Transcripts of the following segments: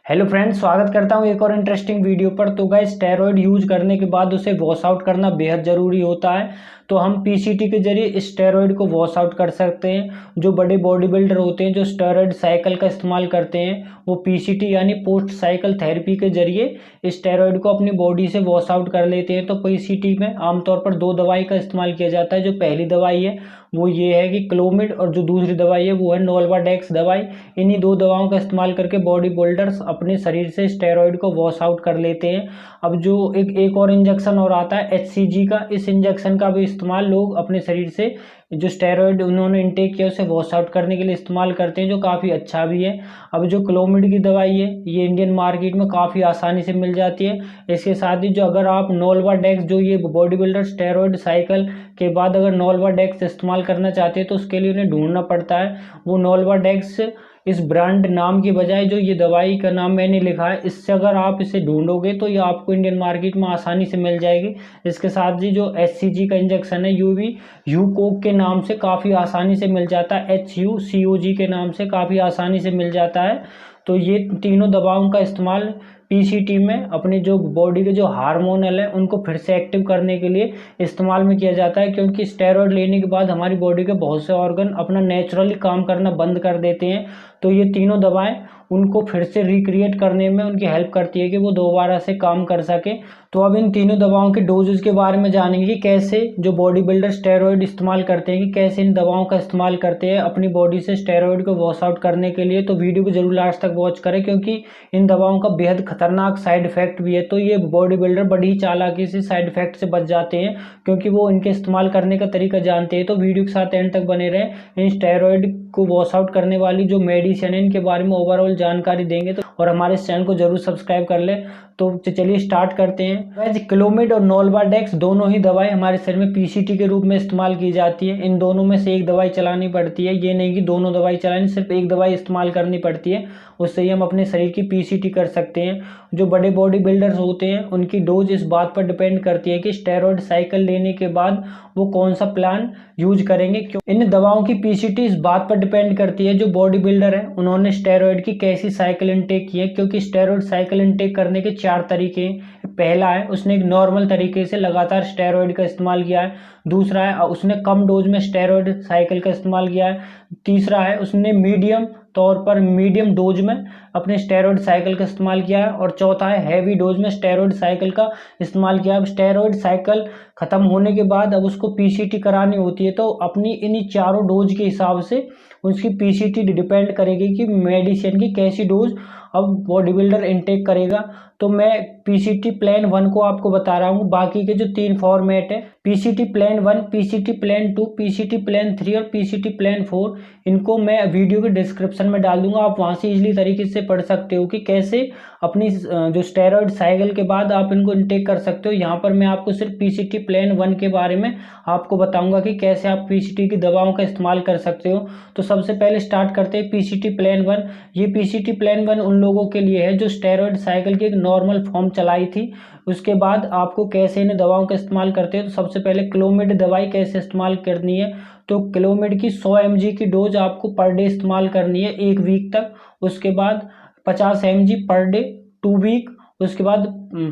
Hello friends, स्वागत करता हूँ एक और इंटरेस्टिंग वीडियो पर। तो गाइस, स्टेरॉयड यूज करने के बाद उसे वॉश आउट करना बेहद ज़रूरी होता है। तो हम पीसीटी के जरिए स्टेरॉयड को वॉश आउट कर सकते हैं। जो बड़े बॉडी बिल्डर होते हैं जो स्टेरॉयड साइकिल का इस्तेमाल करते हैं, वो पीसीटी यानी पोस्ट साइकिल थेरेपी के जरिए स्टेरॉयड को अपनी बॉडी से वॉश आउट कर लेते हैं। तो पीसीटी में आमतौर पर दो दवाई का इस्तेमाल किया जाता है। जो पहली दवाई है वो ये है कि क्लोमिड, और जो दूसरी दवाई है वो है नोल्वाडेक्स दवाई। इन्हीं दो दवाओं का इस्तेमाल करके बॉडी बिल्डर्स अपने शरीर से स्टेरॉयड को वॉश आउट कर लेते हैं। अब जो एक और इंजेक्शन और आता है एचसीजी का, इस इंजेक्शन का भी इस्तेमाल लोग अपने शरीर से जो स्टेरॉयड उन्होंने इनटेक किया उसे वॉश आउट करने के लिए इस्तेमाल करते हैं, जो काफ़ी अच्छा भी है। अब जो क्लोमिड की दवाई है ये इंडियन मार्केट में काफ़ी आसानी से मिल जाती है। इसके साथ ही जो अगर आप नोल्वाडेक्स, जो ये बॉडी बिल्डर स्टेरॉयड साइकिल के बाद अगर नोल्वाडेक्स इस्तेमाल करना चाहते हैं तो उसके लिए उन्हें ढूंढना पड़ता है। वो नोल्वाडेक्स इस ब्रांड नाम की बजाय जो ये दवाई का नाम मैंने लिखा है, इससे अगर आप इसे ढूंढोगे तो ये आपको इंडियन मार्केट में आसानी से मिल जाएगी। इसके साथ ही जो एचसीजी का इंजेक्शन है यू भी यूकोक के नाम से काफ़ी आसानी से मिल जाता है, HUCOG के नाम से काफ़ी आसानी से मिल जाता है। तो ये तीनों दवाओं का इस्तेमाल पीसीटी में अपने जो बॉडी के जो हार्मोनल है उनको फिर से एक्टिव करने के लिए इस्तेमाल में किया जाता है, क्योंकि स्टेरॉयड लेने के बाद हमारी बॉडी के बहुत से ऑर्गन अपना नेचुरली काम करना बंद कर देते हैं। तो ये तीनों दवाएं उनको फिर से रिक्रिएट करने में उनकी हेल्प करती है कि वो दोबारा से काम कर सके। तो अब इन तीनों दवाओं के डोजेज के बारे में जानेंगे कि कैसे जो बॉडी बिल्डर स्टेरॉयड इस्तेमाल करते हैं, कि कैसे इन दवाओं का इस्तेमाल करते हैं अपनी बॉडी से स्टेरॉयड को वॉश आउट करने के लिए। तो वीडियो को जरूर लास्ट तक वॉच करें, क्योंकि इन दवाओं का बेहद खतरनाक साइड इफेक्ट भी है। तो ये बॉडी बिल्डर बड़ी ही चालाकी से साइड इफेक्ट से बच जाते हैं, क्योंकि वो इनके इस्तेमाल करने का तरीका जानते हैं। तो वीडियो के साथ एंड तक बने रहें। इन स्टेरॉयड को वॉश आउट करने वाली जो मेडिसिन है इनके बारे में ओवरऑल जानकारी देंगे। तो और हमारे इस चैनल को जरूर सब्सक्राइब कर ले। तो चलिए स्टार्ट करते हैं। वैसे क्लोमिड और नोल्वाडेक्स दोनों ही दवाई हमारे शरीर में पीसीटी के रूप में इस्तेमाल की जाती है। इन दोनों में से एक दवाई चलानी पड़ती है, ये नहीं कि दोनों दवाई चलानी, सिर्फ एक दवाई इस्तेमाल करनी पड़ती है। उससे ही हम अपने शरीर की पीसीटी कर सकते हैं। जो बड़े बॉडी बिल्डर्स होते हैं उनकी डोज इस बात पर डिपेंड करती है कि स्टेरॉयड साइकिल लेने के बाद वो कौन सा प्लान यूज करेंगे। क्यों इन दवाओं की पीसीटी इस बात पर डिपेंड करती है जो बॉडी बिल्डर है उन्होंने स्टेरॉयड की कैसी साइकिल इनटेक की है, क्योंकि स्टेरॉयड साइकिल इनटेक करने के 4 तरीके हैं। पहला है उसने एक नॉर्मल तरीके से लगातार स्टेरॉयड का इस्तेमाल किया है। दूसरा है उसने कम डोज में स्टेरॉयड साइकिल का इस्तेमाल किया है। तीसरा है उसने मीडियम तौर पर मीडियम डोज में अपने स्टेरॉयड साइकिल का इस्तेमाल किया है। और चौथा है हैवी डोज में स्टेरॉयड साइकिल का इस्तेमाल किया है। अब स्टेरॉयड साइकिल खत्म होने के बाद अब उसको पीसीटी करानी होती है, तो अपनी इन्हीं चारों डोज के हिसाब से उसकी पीसीटी डिपेंड करेगी कि मेडिसिन की कैसी डोज अब बॉडी बिल्डर इनटेक करेगा। तो मैं पीसीटी प्लान 1 को आपको बता रहा हूँ। बाकी के जो 3 फॉर्मेट है, PCT plan 1, PCT plan 2, PCT plan 3 और पीसीटी प्लान 4, इनको मैं वीडियो के डिस्क्रिप्शन में डाल दूंगा। आप वहां से इजीली तरीके से पढ़ सकते हो कि कैसे अपनी जो स्टेरॉयड साइकिल के बाद आप इनको इनटेक कर सकते हो। यहाँ पर मैं आपको सिर्फ पीसीटी प्लान 1 के बारे में आपको बताऊंगा कि कैसे आप पीसीटी की दवाओं का इस्तेमाल कर सकते हो। तो सबसे पहले स्टार्ट करते हैं पीसीटी प्लान 1। ये पीसीटी प्लान 1 उन लोगों के लिए है जो स्टेरॉयड साइकिल की एक नॉर्मल फॉर्म चलाई थी। उसके बाद आपको कैसे इन दवाओं का इस्तेमाल करते हैं। तो सबसे पहले क्लोमिड दवाई कैसे इस्तेमाल करनी है। तो क्लोमिड की 100 mg की डोज आपको पर डे इस्तेमाल करनी है 1 वीक तक। उसके बाद 50 mg पर डे 2 वीक। उसके बाद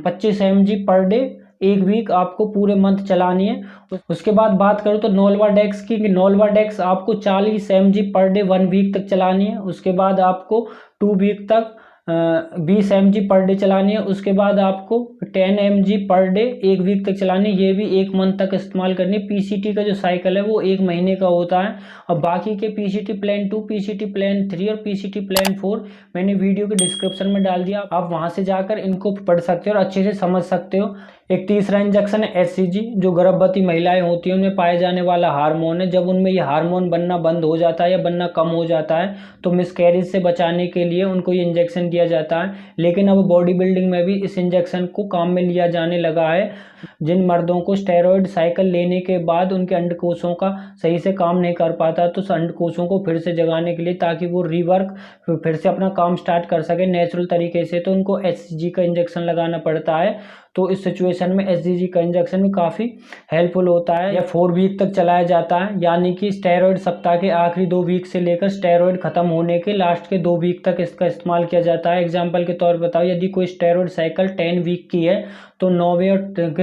25 mg पर डे 1 वीक आपको पूरे मंथ चलानी है। उसके बाद बात करूँ तो नोल्वाडेक्स की, नोल्वाडेक्स आपको 40 mg पर डे 1 वीक तक चलानी है। उसके बाद आपको 2 वीक तक 20 mg पर डे चलानी है। उसके बाद आपको 10 mg पर डे 1 वीक तक चलानी है। ये भी 1 मंथ तक इस्तेमाल करनी है। पीसीटी का जो साइकिल है वो 1 महीने का होता है। और बाकी के पीसीटी प्लान 2, पीसीटी प्लान 3 और पीसीटी प्लान 4 मैंने वीडियो के डिस्क्रिप्शन में डाल दिया। आप वहां से जाकर इनको पढ़ सकते हो और अच्छे से समझ सकते हो। एक तीसरा इंजेक्शन है एचसीजी, जो गर्भवती महिलाएं होती हैं उनमें पाए जाने वाला हार्मोन है। जब उनमें ये हार्मोन बनना बंद हो जाता है या बनना कम हो जाता है तो मिसकैरेज से बचाने के लिए उनको ये इंजेक्शन दिया जाता है। लेकिन अब बॉडी बिल्डिंग में भी इस इंजेक्शन को काम में लिया जाने लगा है। जिन मर्दों को स्टेरॉयड साइकिल लेने के बाद उनके अंडकोशों का सही से काम नहीं कर पाता, तो अंडकोशों को फिर से जगाने के लिए, ताकि वो रीवर्क फिर से अपना काम स्टार्ट कर सके नेचुरल तरीके से, तो उनको एचसीजी का इंजेक्शन लगाना पड़ता है। तो इस सिचुएशन में एसजीजी का इंजेक्शन भी काफ़ी हेल्पफुल होता है। यह 4 वीक तक चलाया जाता है, यानी कि स्टेरॉयड सप्ताह के आखिरी 2 वीक से लेकर स्टेरॉयड खत्म होने के लास्ट के 2 वीक तक इसका इस्तेमाल किया जाता है। एग्जाम्पल के तौर पर बताओ, यदि कोई स्टेरॉयड साइकिल 10 वीक की है तो 9वें और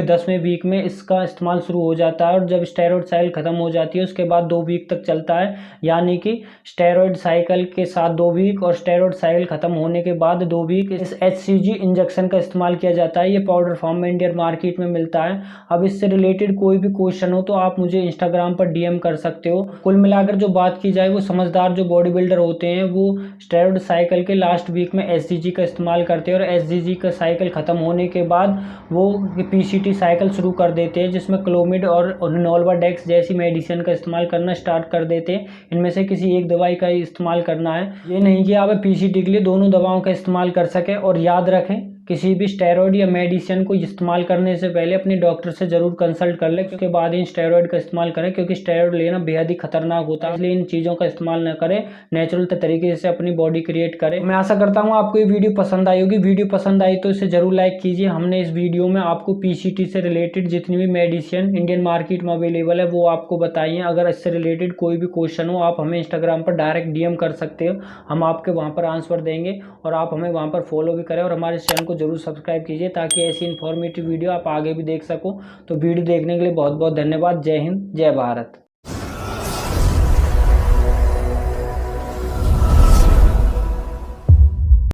10वें वीक में इसका इस्तेमाल शुरू हो जाता है, और जब स्टेरॉयड साइकिल खत्म हो जाती है उसके बाद 2 वीक तक चलता है। यानी कि स्टेरॉयड साइकिल के साथ 2 वीक और स्टेरॉयड साइकिल खत्म होने के बाद 2 वीक इस एचसीजी इंजेक्शन का इस्तेमाल किया जाता है। ये पाउडर फॉर्म में इंडियन मार्केट में मिलता है। अब इससे रिलेटेड कोई भी क्वेश्चन हो तो आप मुझे इंस्टाग्राम पर डीएम कर सकते हो। कुल मिलाकर जो बात की जाए, वो समझदार जो बॉडी बिल्डर होते हैं वो स्टेरॉयड साइकिल के लास्ट वीक में एसजीजी का इस्तेमाल करते हैं, और एसजीजी का साइकिल खत्म होने के बाद वो पीसीटी साइकिल शुरू कर देते हैं, जिसमें क्लोमिड और नोल्वाडेक्स जैसी मेडिसिन का इस्तेमाल करना स्टार्ट कर देते हैं। इनमें से किसी एक दवाई का इस्तेमाल करना है, ये नहीं कि आप पीसीटी के लिए दोनों दवाओं का इस्तेमाल कर सकें। और याद रखें, किसी भी स्टेरॉयड या मेडिसिन को इस्तेमाल करने से पहले अपने डॉक्टर से जरूर कंसल्ट कर लें, उसके बाद इन स्टेरॉयड का इस्तेमाल करें, क्योंकि स्टेरॉयड लेना बेहद ही खतरनाक होता है। इसलिए इन चीज़ों का इस्तेमाल न करें, नेचुरल तरीके से अपनी बॉडी क्रिएट करें। मैं आशा करता हूँ आपको ये वीडियो पसंद आई होगी। वीडियो पसंद आई तो इसे जरूर लाइक कीजिए। हमने इस वीडियो में आपको पीसीटी से रिलेटेड जितनी भी मेडिसिन इंडियन मार्केट में अवेलेबल है वो आपको बताई है। अगर इससे रिलेटेड कोई भी क्वेश्चन हो, आप हमें इंस्टाग्राम पर डायरेक्ट डीएम कर सकते हो, हम आपके वहाँ पर आंसर देंगे। और आप हमें वहाँ पर फॉलो भी करें और हमारे चैनल को जरूर सब्सक्राइब कीजिए, ताकि ऐसी इन्फॉर्मेटिव वीडियो आप आगे भी देख सको। तो वीडियो देखने के लिए बहुत बहुत धन्यवाद। जय हिंद, जय भारत।